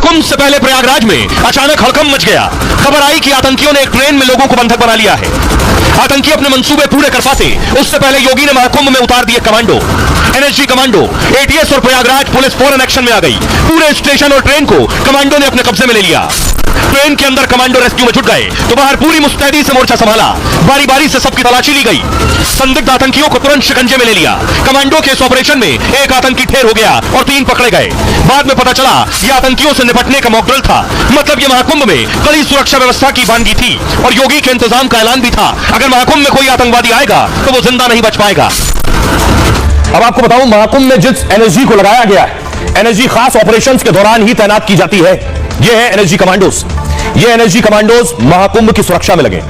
महाकुंभ से पहले प्रयागराज में अचानक हड़कंप मच गया। खबर आई कि आतंकियों ने एक ट्रेन में लोगों को बंधक बना लिया है। आतंकी अपने मंसूबे पूरे कर पाते उससे पहले योगी ने महाकुंभ में उतार दिए कमांडो। एनएसजी कमांडो, एटीएस और प्रयागराज पुलिस फौरन एक्शन में आ गई। पूरे स्टेशन और ट्रेन को कमांडो ने अपने कब्जे में ले लिया। ट्रेन के अंदर कमांडो रेस्क्यू में जुट गए तो बाहर पूरी मुस्तैदी से मोर्चा संभाला। बारी बारी से सबकी तलाशी ली गई। संदिग्ध आतंकियों को तुरंत शिकंजे में ले लिया। कमांडो के इस ऑपरेशन में एक आतंकी ढेर हो गया और 3 पकड़े गए। बाद में पता चला यह आतंकियों से निपटने का मॉकड्रिल था। मतलब यह महाकुंभ में कड़ी सुरक्षा व्यवस्था की वानगी थी और योगी के इंतजाम का ऐलान भी था। अगर महाकुंभ में कोई आतंकवादी आएगा तो वो जिंदा नहीं बच पाएगा। अब आपको बताऊं, महाकुंभ में जिस एनएसजी को लगाया गया है, एनएसजी खास ऑपरेशंस के दौरान ही तैनात की जाती है। ये है एनएसजी कमांडोज। ये एनएसजी कमांडोज महाकुंभ की सुरक्षा में लगे।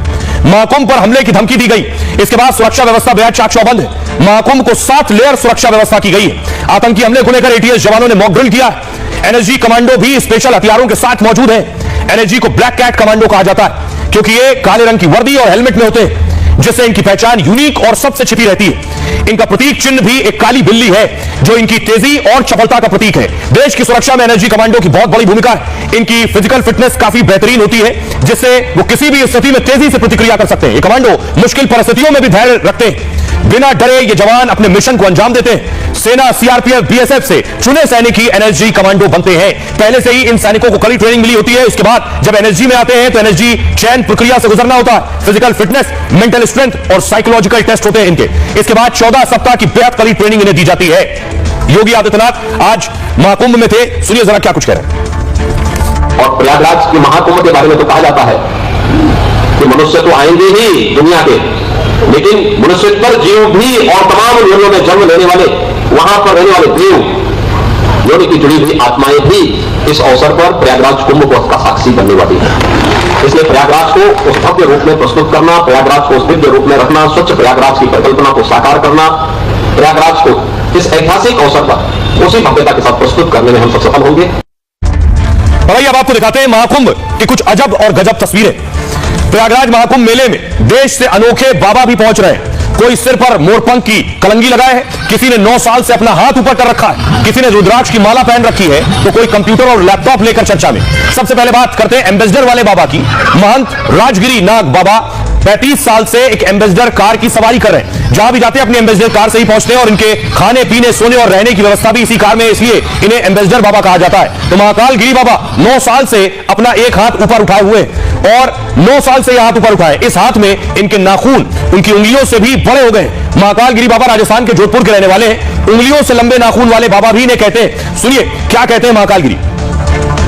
महाकुंभ पर हमले की धमकी दी गई। इसके बाद सुरक्षा व्यवस्था बेहद चाक चौबंद है। महाकुंभ को 7 लेयर सुरक्षा व्यवस्था की गई है। आतंकी हमले को लेकर एटीएस जवानों ने मॉक ड्रिल किया। एनएसजी कमांडो भी स्पेशल हथियारों के साथ मौजूद है। एनएसजी को ब्लैक कैट कमांडो कहा जाता है क्योंकि ये काले रंग की वर्दी और हेलमेट में होते हैं, जिससे इनकी पहचान यूनिक और सबसे छिपी रहती है। इनका प्रतीक चिन्ह भी एक काली बिल्ली है जो इनकी तेजी और चपलता का प्रतीक है। देश की सुरक्षा में एनएसजी कमांडो की बहुत बड़ी भूमिका है। इनकी फिजिकल फिटनेस काफी बेहतरीन होती है, जिससे वो किसी भी स्थिति में तेजी से प्रतिक्रिया कर सकते हैं। ये कमांडो मुश्किल परिस्थितियों में भी धैर्य रखते हैं। बिना डरे ये जवान अपने मिशन को अंजाम देते हैं। सेना, सीआरपीएफ, बीएसएफ से चुने सैनिक ही एनएसजी कमांडो बनते हैं। पहले से ही इन सैनिकों को कड़ी ट्रेनिंग मिली होती है। उसके बाद जब एनएसजी में आते हैं तो एनएसजी चयन प्रक्रिया से गुजरना होता है। फिजिकल फिटनेस, मेंटल स्ट्रेंथ और साइकोलॉजिकल टेस्ट होते हैं इनके। इसके बाद 14 सप्ताह की बेहद कड़ी ट्रेनिंग इन्हें दी जाती है। योगी आदित्यनाथ आज महाकुंभ में थे, सुनिए जरा क्या कुछ कह रहे हैं। और प्रयागराज के महाकुंभ के बारे में तो कहा जाता है कि मनुष्य तो आएंगे ही दुनिया के, लेकिन मनुष्य पर जीव भी और तमाम योनियों में जन्म लेने वाले, वहां पर रहने वाले देव योनि की जुड़ी हुई आत्माएं भी इस अवसर पर प्रयागराज कुंभ को उसका साक्षी बनने वाली है। इसलिए प्रयागराज को उस भव्य रूप में प्रस्तुत करना, प्रयागराज को उस दिव्य रूप में रखना, स्वच्छ प्रयागराज की परिकल्पना को साकार करना, प्रयागराज को इस ऐतिहासिक अवसर पर उसी भव्यता के साथ प्रस्तुत करने में हम सब सफल होंगे। अब आपको दिखाते हैं महाकुंभ की कुछ अजब और गजब तस्वीरें। प्रयागराज महाकुंभ मेले में देश से अनोखे बाबा भी पहुंच रहे हैं। कोई सिर पर मोरपंख की कलंगी लगाए है, किसी ने 9 साल से अपना हाथ ऊपर कर रखा है, किसी ने रुद्राक्ष की माला पहन रखी है, तो कोई कंप्यूटर और लैपटॉप लेकर चर्चा में। सबसे पहले बात करते हैं एम्बेसडर वाले बाबा की। महंत राजगिरी नाग बाबा 35 साल से एक एम्बेसडर कार की सवारी कर रहे हैं। जहां भी जाते हैं अपनी एम्बेसडर कार से ही पहुंचते हैं और इनके खाने पीने, सोने और रहने की व्यवस्था भी इसी कार में, इसलिए इन्हें एम्बेसडर बाबा कहा जाता है। तो महाकाल गिरी बाबा 9 साल से अपना एक हाथ ऊपर उठाए हुए और 9 साल से यह हाथ ऊपर उठाए। इस हाथ में इनके नाखून उनकी उंगलियों से भी बड़े हो गए। महाकाल गिरी बाबा राजस्थान के जोधपुर के रहने वाले हैं। उंगलियों से लंबे नाखून वाले बाबा भी इन्हें कहते हैं। सुनिए क्या कहते हैं महाकाल गिरी।